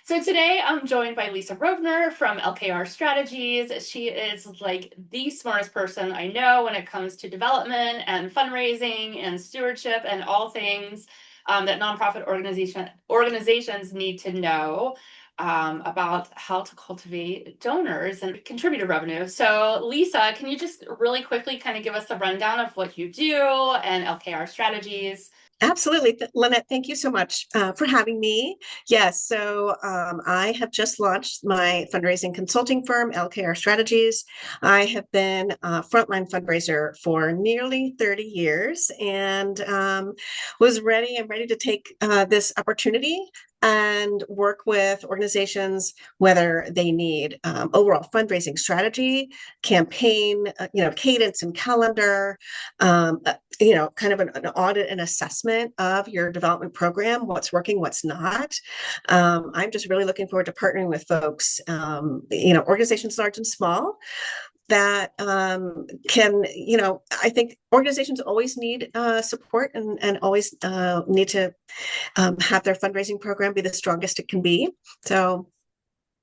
So today I'm joined by Lisa Rovner from LKR Strategies. She is like the smartest person I know when it comes to development and fundraising and stewardship and all things that nonprofit organizations need to know about how to cultivate donors and contributor revenue. So Lisa, can you just really quickly kind of give us a rundown of what you do and LKR Strategies? Absolutely. Lynette, thank you so much for having me. Yes, so I have just launched my fundraising consulting firm, LKR Strategies. I have been a frontline fundraiser for nearly 30 years and was ready and ready to take this opportunity and work with organizations whether they need overall fundraising strategy, campaign, cadence and calendar, kind of an audit and assessment of your development program, what's working, what's not. I'm just really looking forward to partnering with folks, organizations large and small that I think organizations always need support and always need to have their fundraising program be the strongest it can be. So,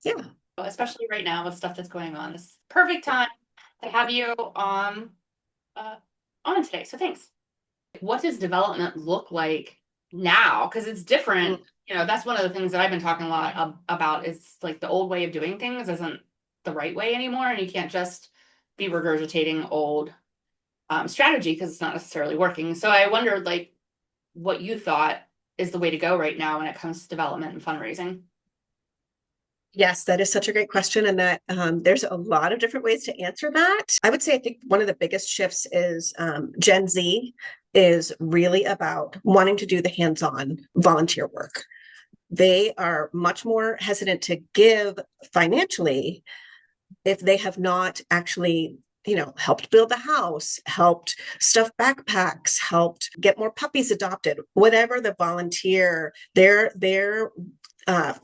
yeah. Especially right now with stuff that's going on. This is perfect time to have you uh, on today. So thanks. What does development look like now? Because it's different. That's one of the things that I've been talking a lot about is like the old way of doing things isn't the right way anymore. And you can't just be regurgitating old strategy because it's not necessarily working. So I wondered like what you thought is the way to go right now when it comes to development and fundraising. Yes, that is such a great question, and that there's a lot of different ways to answer that. I would say I think one of the biggest shifts is Gen Z is really about wanting to do the hands-on volunteer work. They are much more hesitant to give financially if they have not actually helped build a house, helped stuff backpacks, helped get more puppies adopted, whatever the volunteer, their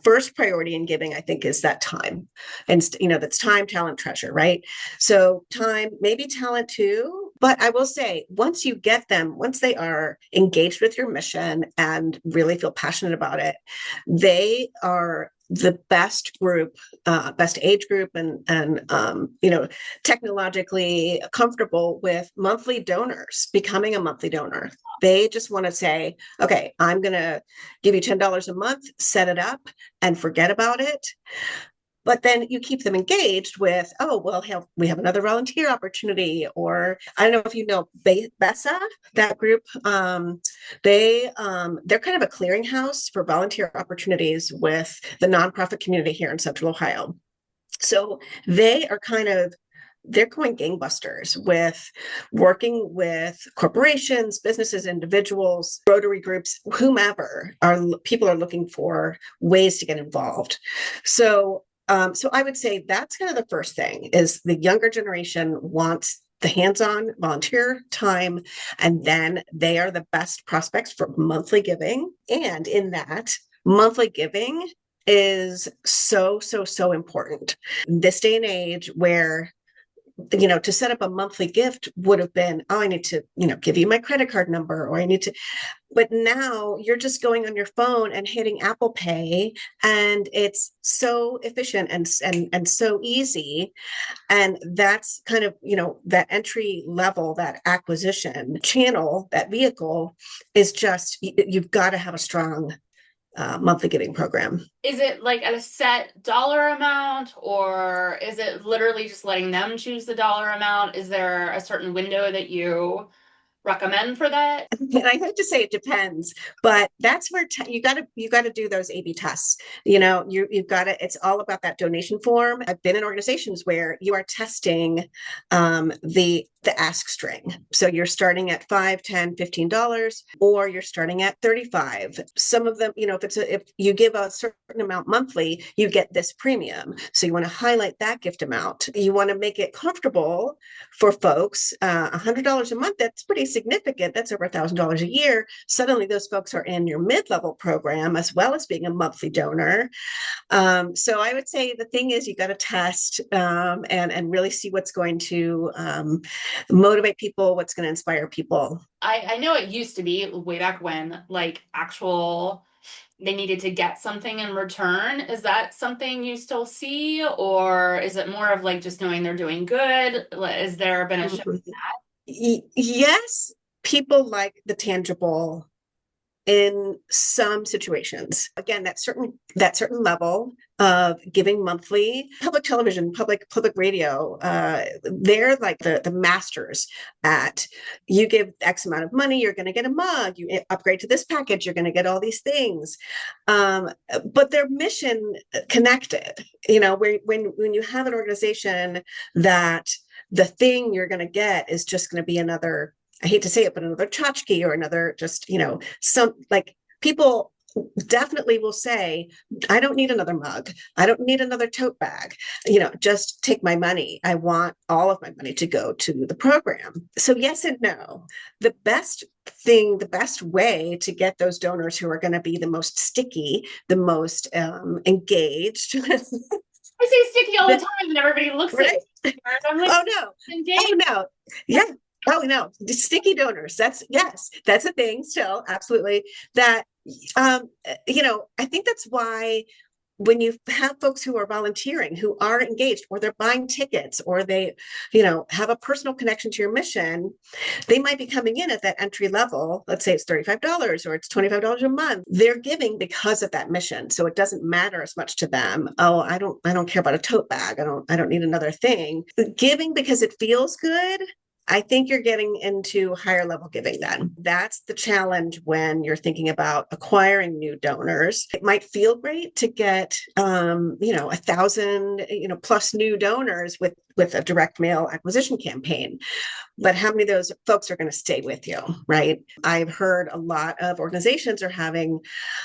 first priority in giving, I think, is that time. And, that's time, talent, treasure, right? So time, maybe talent too. But I will say, once you get them, once they are engaged with your mission and really feel passionate about it, they are the best group, best age group, and technologically comfortable with monthly donors, becoming a monthly donor. They just want to say, okay, I'm going to give you $10 a month, set it up, and forget about it. But then you keep them engaged with, oh, well, we have another volunteer opportunity. Or I don't know if you know BESA, that group. They're kind of a clearinghouse for volunteer opportunities with the nonprofit community here in Central Ohio. So they're going gangbusters with working with corporations, businesses, individuals, Rotary groups, whomever people are looking for ways to get involved. So I would say that's kind of the first thing is the younger generation wants the hands-on volunteer time, and then they are the best prospects for monthly giving. And in that, monthly giving is so, so, so important. This day and age where to set up a monthly gift would have been, oh, I need to, give you my credit card number, or I need to, but now you're just going on your phone and hitting Apple Pay, and it's so efficient and so easy. And that's kind of, that entry level, that acquisition channel, that vehicle is just, you've got to have a strong monthly giving program. Is it like at a set dollar amount, or is it literally just letting them choose the dollar amount? Is there a certain window that you recommend for that? And I have to say it depends, but that's where you got to do those A/B tests. You've got to. It's all about that donation form. I've been in organizations where you are testing the ask string. So you're starting at $5, $10, $15, or you're starting at 35. Some of them, if you give a certain amount monthly, you get this premium. So you want to highlight that gift amount. You want to make it comfortable for folks. $100 a month, that's pretty significant. That's over $1,000 a year. Suddenly those folks are in your mid-level program as well as being a monthly donor. So I would say the thing is you got to test and really see what's going to motivate people, what's going to inspire people. I know it used to be way back when, like actual they needed to get something in return. Is that something you still see, or is it more of like just knowing they're doing good? Is there been a shift in that? Yes, people like the tangible in some situations. Again, that certain level of giving monthly. Public television, public radio, they're like the masters at, you give X amount of money, you're going to get a mug. You upgrade to this package, you're going to get all these things. But they're mission connected. When you have an organization that the thing you're going to get is just going to be another, I hate to say it, but another tchotchke or another, just, some, like, people definitely will say, I don't need another mug. I don't need another tote bag. Just take my money. I want all of my money to go to the program. So yes and no. The best way to get those donors who are going to be the most sticky, the most engaged. I say sticky all the time, and everybody looks at Right? me. I'm like, Oh no. engaged. Oh no. Yeah. Oh no. The sticky donors. That's a thing still. Absolutely. That, I think that's why when you have folks who are volunteering, who are engaged, or they're buying tickets, or they, have a personal connection to your mission, they might be coming in at that entry level. Let's say it's $35 or it's $25 a month. They're giving because of that mission. So it doesn't matter as much to them. Oh, I don't care about a tote bag. I don't need another thing. Giving because it feels good. I think you're getting into higher level giving then. That's the challenge when you're thinking about acquiring new donors. It might feel great to get, 1,000, plus new donors with a direct mail acquisition campaign. But how many of those folks are going to stay with you, right? I've heard a lot of organizations are having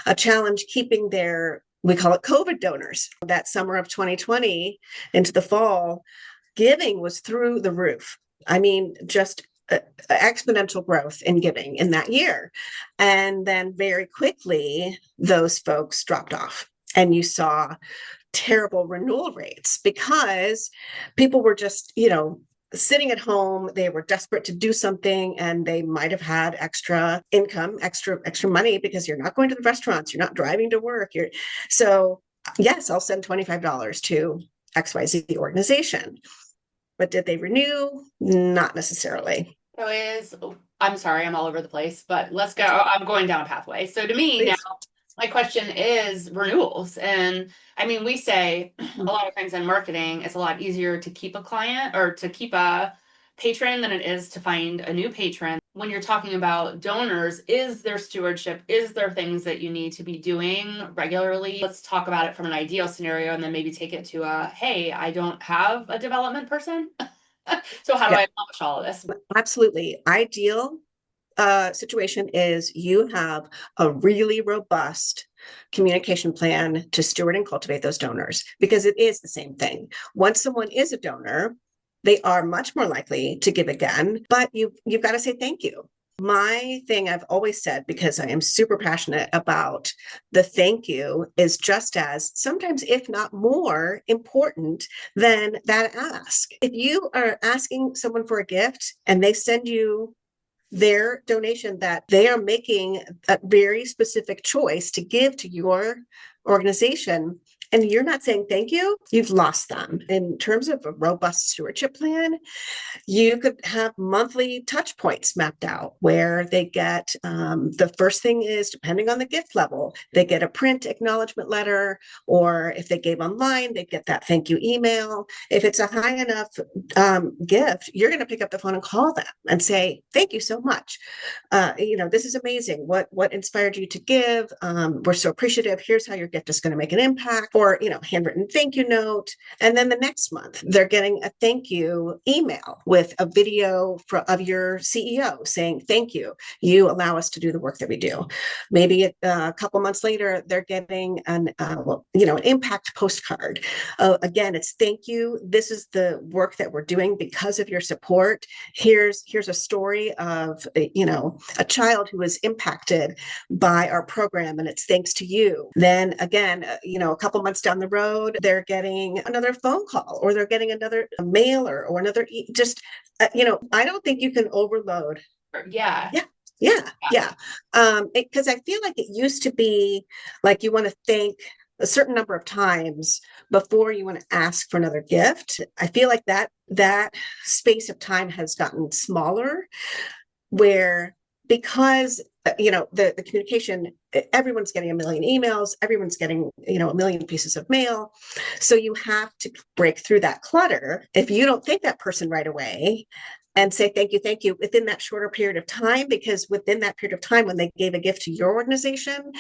a challenge keeping their, we call it COVID donors. That summer of 2020 into the fall, giving was through the roof. I mean, just exponential growth in giving in that year. And then very quickly, those folks dropped off. And you saw terrible renewal rates because people were just, sitting at home. They were desperate to do something, and they might have had extra income, extra money, because you're not going to the restaurants, you're not driving to work. So yes, I'll send $25 to XYZ organization. But did they renew? Not necessarily. I'm sorry, I'm all over the place, but let's go. I'm going down a pathway. So to me now, Please. my question is renewals. And I mean, we say a lot of times in marketing, it's a lot easier to keep a client or to keep a patron than it is to find a new patron. When you're talking about donors, is there stewardship? Is there things that you need to be doing regularly? Let's talk about it from an ideal scenario and then maybe take it to hey, I don't have a development person. So how do I accomplish all of this? Absolutely. Ideal situation is you have a really robust communication plan to steward and cultivate those donors, because it is the same thing. Once someone is a donor, they are much more likely to give again, but you've got to say thank you. My thing I've always said, because I am super passionate about the thank you, is just as, sometimes if not more important than that ask. If you are asking someone for a gift and they send you their donation, that they are making a very specific choice to give to your organization, and you're not saying thank you, you've lost them. In terms of a robust stewardship plan, you could have monthly touch points mapped out where they get, the first thing is, depending on the gift level, they get a print acknowledgement letter, or if they gave online, they get that thank you email. If it's a high enough gift, you're going to pick up the phone and call them and say, thank you so much. This is amazing. What inspired you to give? We're so appreciative. Here's how your gift is going to make an impact. Or, handwritten thank you note. And then the next month, they're getting a thank you email with a video of your CEO saying, thank you. You allow us to do the work that we do. Maybe a couple months later, they're getting an impact postcard. Again, it's thank you. This is the work that we're doing because of your support. Here's a story of, a child who was impacted by our program, and it's thanks to you. Then again, a couple months down the road, they're getting another phone call, or they're getting another mailer, or another, I don't think you can overload. Yeah. Yeah. Yeah. Because I feel like it used to be like you want to thank a certain number of times before you want to ask for another gift. I feel like that space of time has gotten smaller, where because the communication, everyone's getting a million emails, everyone's getting a million pieces of mail, so you have to break through that clutter. If you don't thank that person right away and say thank you within that shorter period of time, because within that period of time when they gave a gift to your organization,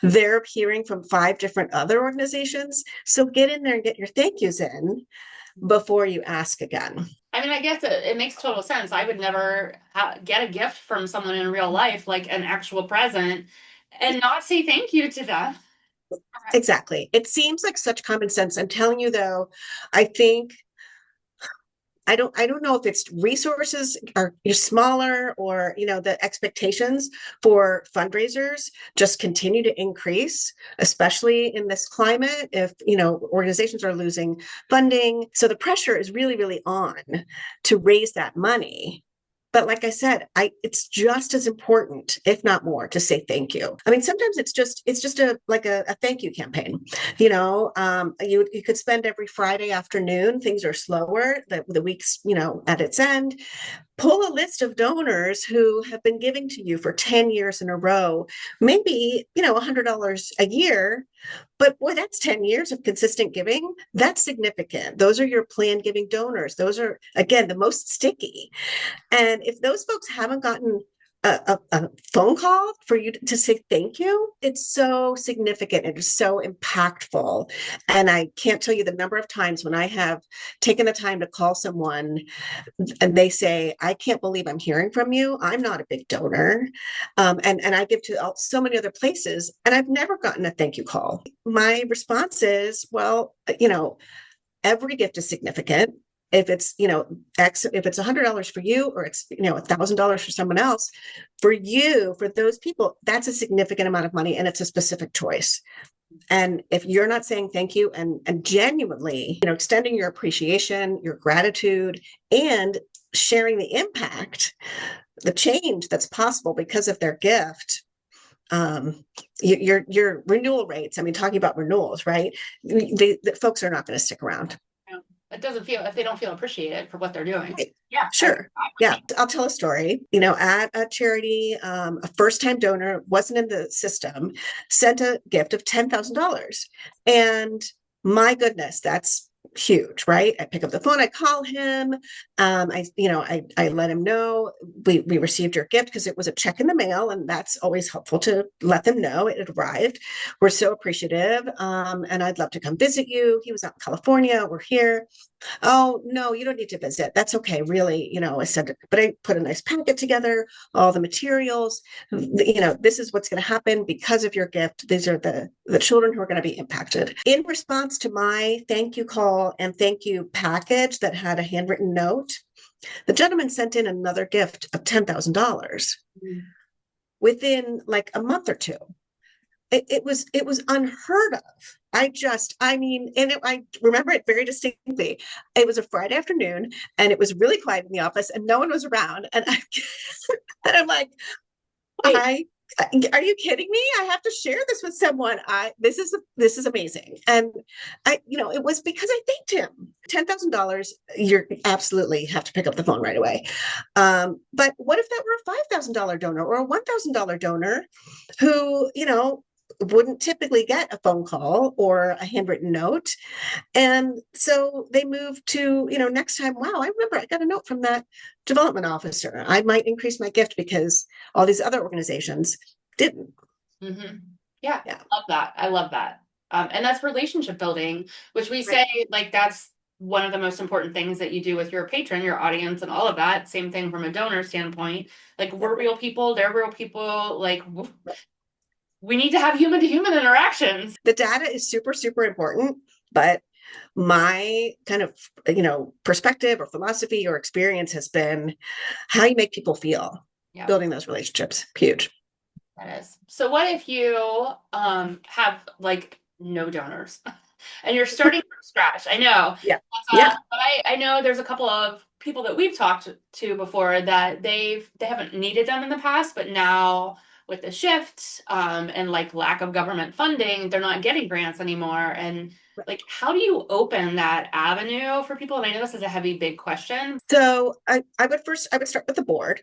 they're hearing from 5 different other organizations. So get in there and get your thank yous in before you ask again. I mean, I guess it makes total sense. I would never get a gift from someone in real life, like an actual present, and not say thank you to them. Exactly. It seems like such common sense. I'm telling you though, I think I don't know if it's resources are smaller, or the expectations for fundraisers just continue to increase, especially in this climate, if organizations are losing funding. So the pressure is really, really on to raise that money. But like I said, it's just as important, if not more, to say thank you. I mean, sometimes it's just a thank you campaign. You could spend every Friday afternoon. Things are slower. The week's at its end. Pull a list of donors who have been giving to you for 10 years in a row, maybe $100 a year. But boy, that's 10 years of consistent giving. That's significant. Those are your planned giving donors. Those are, again, the most sticky. And if those folks haven't gotten a phone call for you to say thank you, it's so significant. It is so impactful. And I can't tell you the number of times when I have taken the time to call someone and they say, I can't believe I'm hearing from you. I'm not a big donor. And I give to so many other places, and I've never gotten a thank you call. My response is, well, every gift is significant. If it's if it's $100 for you, or it's $1,000 for someone else, for you, for those people, that's a significant amount of money, and it's a specific choice. And if you're not saying thank you and genuinely extending your appreciation, your gratitude, and sharing the impact, the change that's possible because of their gift, your renewal rates, I mean, talking about renewals, right? The folks are not going to stick around. It doesn't feel, if they don't feel appreciated for what they're doing. Yeah, sure. Yeah, I'll tell a story. At a charity, a first-time donor wasn't in the system, sent a gift of $10,000, and my goodness, that's huge, right? I pick up the phone, I call him, I let him know we received your gift, because it was a check in the mail, and that's always helpful to let them know it had arrived. We're so appreciative, and I'd love to come visit you. He was out in California, we're here. Oh, no, you don't need to visit. That's okay. Really, I said, but I put a nice packet together, all the materials. This is what's going to happen because of your gift. These are the children who are going to be impacted. In response to my thank you call and thank you package that had a handwritten note, the gentleman sent in another gift of $10,000 within like a month or two. It was unheard of. I remember it very distinctly. It was a Friday afternoon, and it was really quiet in the office, and no one was around. And and I'm like, are you kidding me? I have to share this with someone. This is amazing. And it was because I thanked him. $10,000, you absolutely have to pick up the phone right away. But what if that were a $5,000 donor or a $1,000 donor who, wouldn't typically get a phone call or a handwritten note? And so they moved to, next time, wow, I remember I got a note from that development officer. I might increase my gift because all these other organizations didn't. Mm-hmm. Yeah. Love that. I love that. And that's relationship building, which we say, like, that's one of the most important things that you do with your patron, your audience, and all of that. Same thing from a donor standpoint. Like, we're real people, they're real people. Like, we need to have human to human interactions. The data is super, super important, but my kind of, perspective or philosophy or experience has been how you make people feel, building those relationships. Huge. That is. So what if you have like no donors? And you're starting from scratch. I know. Yeah. Yeah. But I know there's a couple of people that we've talked to before that they haven't needed them in the past, but now with the shift and like lack of government funding, they're not getting grants anymore. And like, how do you open that avenue for people? And I know this is a heavy, big question. So I would start with the board.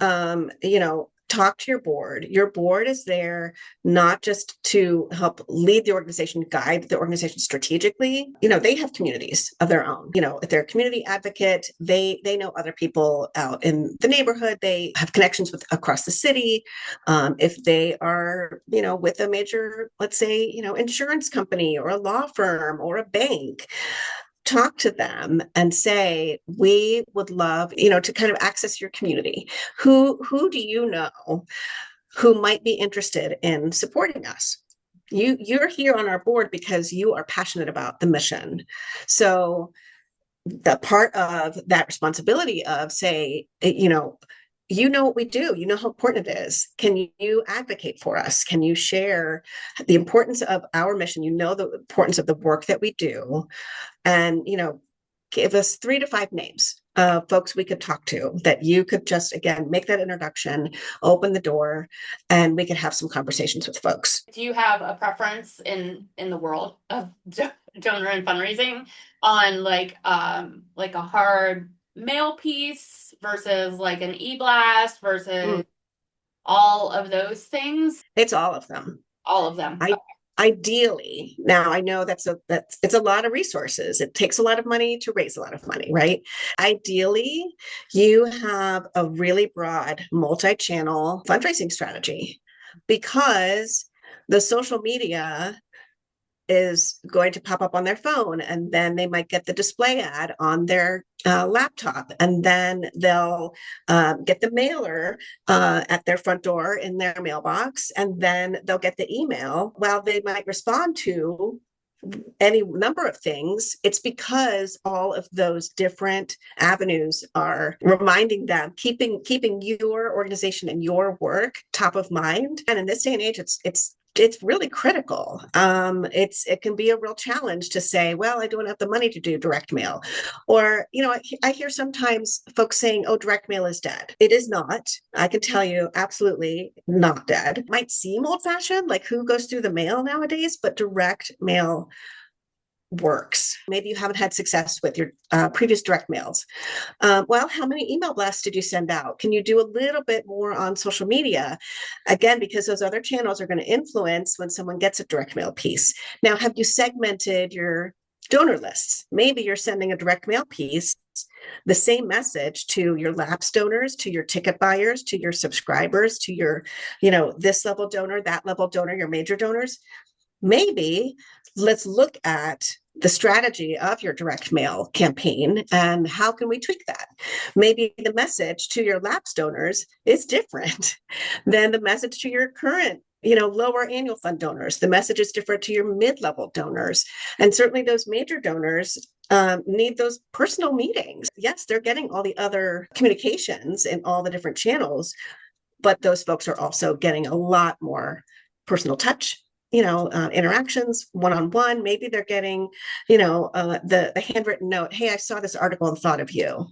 Okay. Talk to your board. Your board is there not just to help lead the organization, guide the organization strategically. They have communities of their own. If they're a community advocate, they know other people out in the neighborhood. They have connections with across the city. If they are, with a major, let's say, insurance company or a law firm or a bank, talk to them and say, we would love, to kind of access your community. Who do you know who might be interested in supporting us? You're here on our board because you are passionate about the mission. So the part of that responsibility of say, what we do, how important it is. Can you advocate for us? Can you share the importance of our mission? The importance of the work that we do, and give us 3 to 5 names of folks we could talk to that you could just again make that introduction, open the door, and we could have some conversations with folks. Do you have a preference in the world of donor and fundraising on like a hard mail piece versus like an e-blast versus all of those things? It's all of them. All of them. Ideally, now I know that's it's a lot of resources. It takes a lot of money to raise a lot of money, right? Ideally, you have a really broad multi-channel fundraising strategy, because the social media is going to pop up on their phone, and then they might get the display ad on their laptop, and then they'll get the mailer at their front door in their mailbox, and then they'll get the email. While they might respond to any number of things, it's because all of those different avenues are reminding them, keeping your organization and your work top of mind. And in this day and age, it's really critical. It can be a real challenge to say, well, I don't have the money to do direct mail. Or, I hear sometimes folks saying, oh, direct mail is dead. It is not. I can tell you, absolutely not dead. It might seem old fashioned, like who goes through the mail nowadays, but direct mail works. Maybe you haven't had success with your previous direct mails. Well, how many email blasts did you send out? Can you do a little bit more on social media? Again, because those other channels are going to influence when someone gets a direct mail piece. Now, have you segmented your donor lists? Maybe you're sending a direct mail piece, the same message to your lapsed donors, to your ticket buyers, to your subscribers, to your, this level donor, that level donor, your major donors. Maybe let's look at the strategy of your direct mail campaign and how can we tweak that. Maybe the message to your lapsed donors is different than the message to your current lower annual fund donors. The message is different to your mid-level donors. And certainly those major donors need those personal meetings. Yes, they're getting all the other communications in all the different channels, but those folks are also getting a lot more personal touch, interactions one-on-one. Maybe they're getting, the handwritten note, hey, I saw this article and thought of you.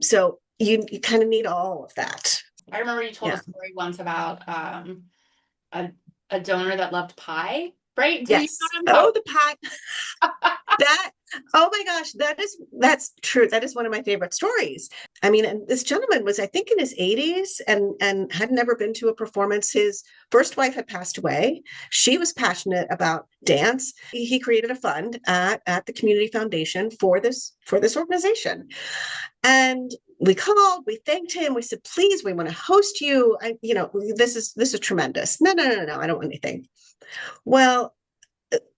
So you kind of need all of that. I remember you told a story once about a donor that loved pie, right? Yes. Oh, the pie. That, oh my gosh, that's true. That is one of my favorite stories. I mean, and this gentleman was, I think, in his 80s and had never been to a performance. His first wife had passed away. She was passionate about dance. He created a fund at the community foundation for this organization. And we called, we thanked him. We said, please, we want to host you. This is tremendous. No, I don't want anything. Well,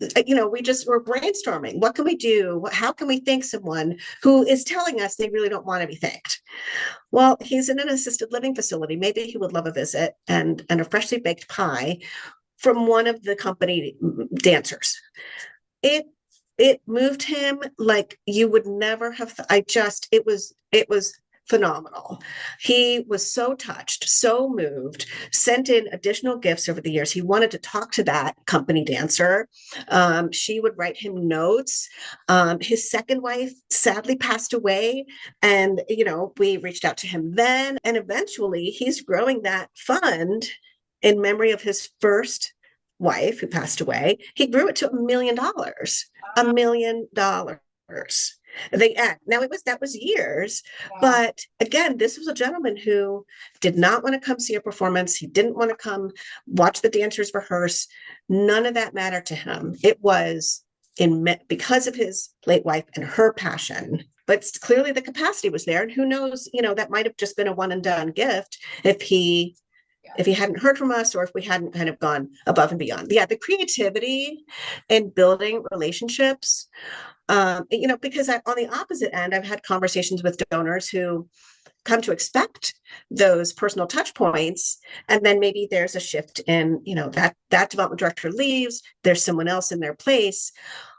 we're brainstorming. What can we do? How can we thank someone who is telling us they really don't want to be thanked? Well, he's in an assisted living facility. Maybe he would love a visit and a freshly baked pie from one of the company dancers. It moved him like you would never have. It was phenomenal. He was so touched, so moved, sent in additional gifts over the years. He wanted to talk to that company dancer. She would write him notes. His second wife sadly passed away. And, we reached out to him then. And eventually he's growing that fund in memory of his first wife who passed away. He grew it to $1 million. $1 million. That was years, Wow. but again, this was a gentleman who did not want to come see a performance. He didn't want to come watch the dancers rehearse. None of that mattered to him. It was because of his late wife and her passion. But clearly the capacity was there, and who knows, that might have just been a one and done gift if he hadn't heard from us, or if we hadn't kind of gone above and beyond. Yeah, the creativity in building relationships. Because on the opposite end, I've had conversations with donors who come to expect those personal touch points, and then maybe there's a shift in, that development director leaves, there's someone else in their place.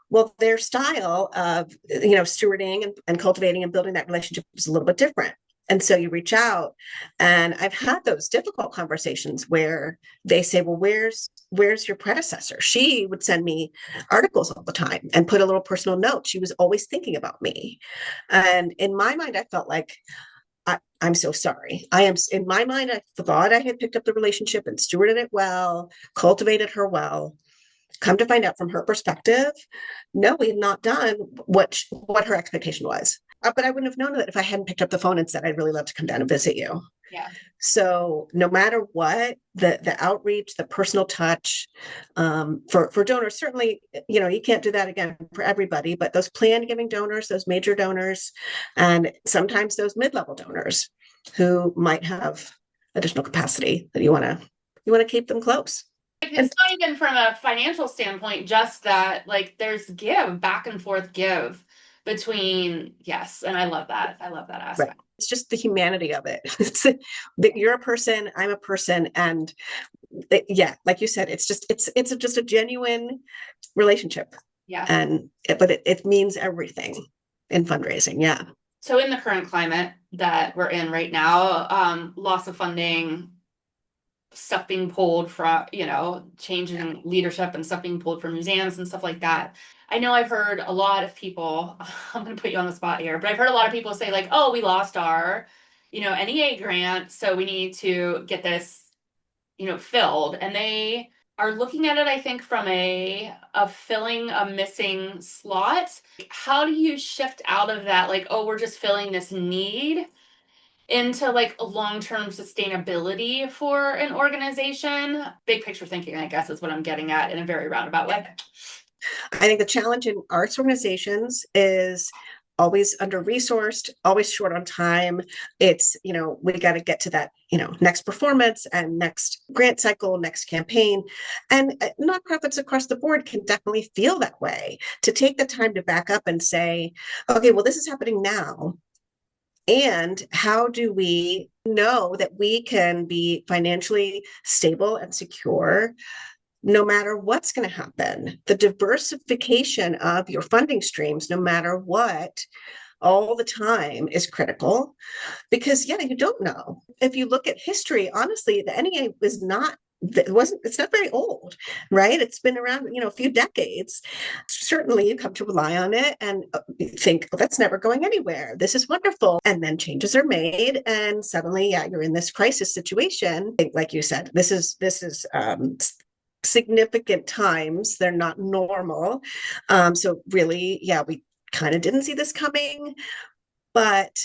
Well, their style of, stewarding and cultivating and building that relationship is a little bit different. And so you reach out, and I've had those difficult conversations where they say, well, where's your predecessor? She would send me articles all the time and put a little personal note. She was always thinking about me. And in my mind, I felt like, I'm so sorry. In my mind, I thought I had picked up the relationship and stewarded it well, cultivated her well. Come to find out from her perspective, no, we had not done what her expectation was. But I wouldn't have known that if I hadn't picked up the phone and said, I'd really love to come down and visit you. Yeah. So no matter what, the outreach, the personal touch, for donors, certainly, you can't do that again for everybody, but those planned giving donors, those major donors, and sometimes those mid-level donors who might have additional capacity that you want to keep them close. It's not even from a financial standpoint, just that there's back and forth give between, yes. And I love that aspect. Right. It's just the humanity of it. It's that you're a person, I'm a person. And like you said, it's just a genuine relationship. Yeah. But it means everything in fundraising. Yeah. So in the current climate that we're in right now, loss of funding, stuff being pulled from, changing leadership and stuff being pulled from museums and stuff like that. I know I've heard a lot of people, I'm going to put you on the spot here, but I've heard a lot of people say oh, we lost our, NEA grant, so we need to get this, filled. And they are looking at it, I think, from a filling a missing slot. How do you shift out of that? Oh, we're just filling this need into long-term sustainability for an organization. Big picture thinking, I guess, is what I'm getting at in a very roundabout way. I think the challenge in arts organizations is always under-resourced, always short on time. It's, we got to get to that, next performance and next grant cycle, next campaign. And nonprofits across the board can definitely feel that way. To take the time to back up and say, okay, well, this is happening now. And how do we know that we can be financially stable and secure no matter what's going to happen? The diversification of your funding streams, no matter what, all the time is critical, because you don't know. If you look at history, honestly, the NEA it's not very old, right? It's been around, a few decades. Certainly you come to rely on it and you think, well, that's never going anywhere. This is wonderful. And then changes are made. And suddenly, you're in this crisis situation. Like you said, this is significant times. They're not normal. So really, we kind of didn't see this coming, but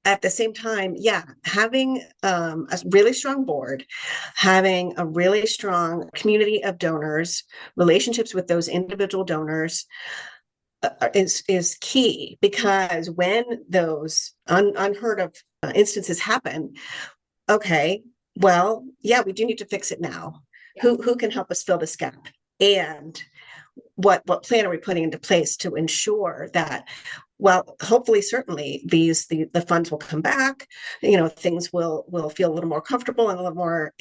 at the same time, having a really strong board, having a really strong community of donors, relationships with those individual donors is key, because when those unheard of instances happen, okay, well, we do need to fix it now. Yeah. Who can help us fill this gap? And what plan are we putting into place to ensure that, well, hopefully, certainly the funds will come back, things will feel a little more comfortable and a little more,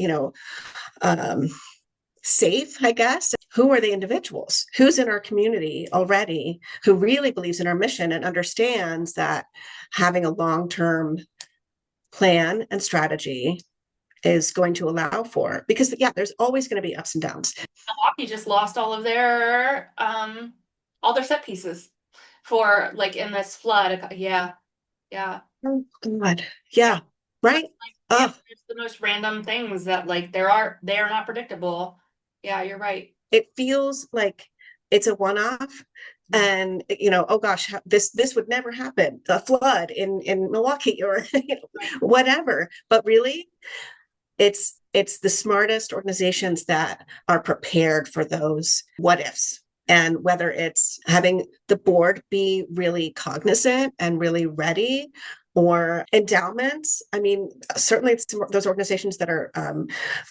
safe, I guess. Who are the individuals? Who's in our community already who really believes in our mission and understands that having a long-term plan and strategy is going to allow for, because yeah, there's always going to be ups and downs. Milwaukee just lost all their set pieces for like in this flood. Yeah. Yeah. Oh God. Yeah. Right. Yeah, Oh, it's the most random things that like they are not predictable. Yeah, you're right. it feels like it's a one-off, and oh gosh, this would never happen, a flood in Milwaukee, or whatever. But really, it's the smartest organizations that are prepared for those what ifs. And whether it's having the board be really cognizant and really ready, or endowments. I mean, certainly it's those organizations that are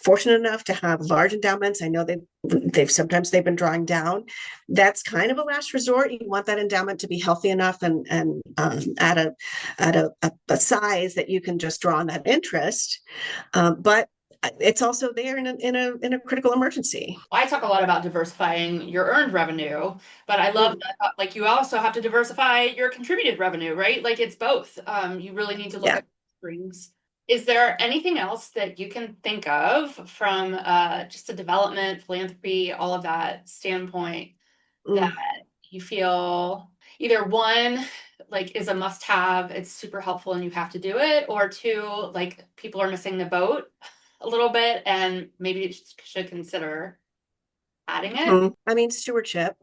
fortunate enough to have large endowments. I know they've been drawing down. That's kind of a last resort. You want that endowment to be healthy enough and at a size that you can just draw on that interest. But it's also there in a critical emergency. I talk a lot about diversifying your earned revenue, but I love Mm, that like you also have to diversify your contributed revenue, right? Like it's both. You really need to look yeah. at strings. Is there anything else that you can think of from just a development, philanthropy, all of that standpoint that Mm. you feel either one, like is a must have, it's super helpful and you have to do it, or two, like people are missing the boat a little bit and maybe you should consider adding it? I mean, stewardship.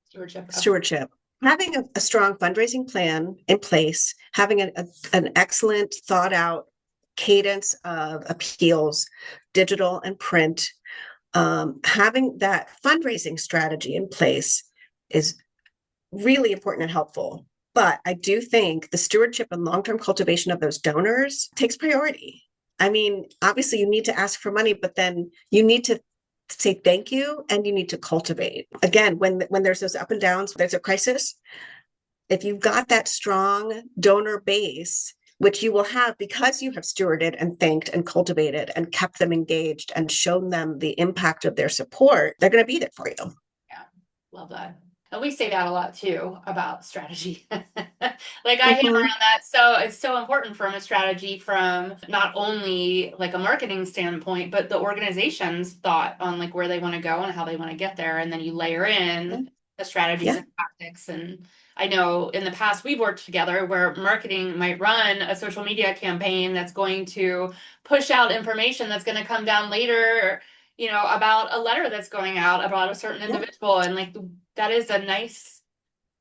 Stewardship. Okay. Stewardship. Having a strong fundraising plan in place, having an excellent thought out cadence of appeals, digital and print, having that fundraising strategy in place is really important and helpful. But I do think the stewardship and long term cultivation of those donors takes priority. I mean, obviously, you need to ask for money, but then you need to say thank you, and you need to cultivate. Again, when there's those up and downs, there's a crisis. If you've got that strong donor base, which you will have because you have stewarded and thanked and cultivated and kept them engaged and shown them the impact of their support, they're going to be there for you. Yeah, love that. And we say that a lot too about strategy. Like I hammer Mm-hmm. on that. So it's so important from a strategy from not only like a marketing standpoint, but the organization's thought on like where they want to go and how they want to get there. And then you layer in the strategies Yeah. and tactics. And I know in the past we've worked together where marketing might run a social media campaign that's going to push out information that's going to come down later, about a letter that's going out about a certain Yeah. individual. And like that is a nice,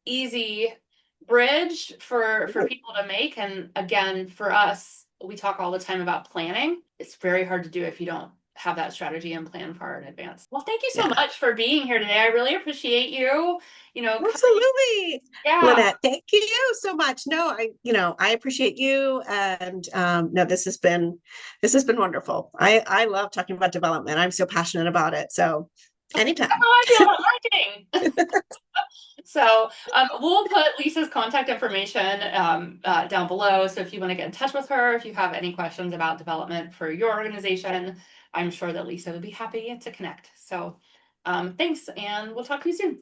easy bridge for people to make. And again, for us, we talk all the time about planning. It's very hard to do if you don't have that strategy and plan far in advance. Well, thank you so Yeah. much for being here today. I really appreciate you, coming. Absolutely. Yeah. Lynette, thank you so much. No, I appreciate you. And no, this has been wonderful. I love talking about development. I'm so passionate about it. So That's anytime. how I feel about marketing. So we'll put Lisa's contact information down below. So if you want to get in touch with her, if you have any questions about development for your organization, I'm sure that Lisa would be happy to connect. So thanks, and we'll talk to you soon.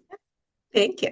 Thank you.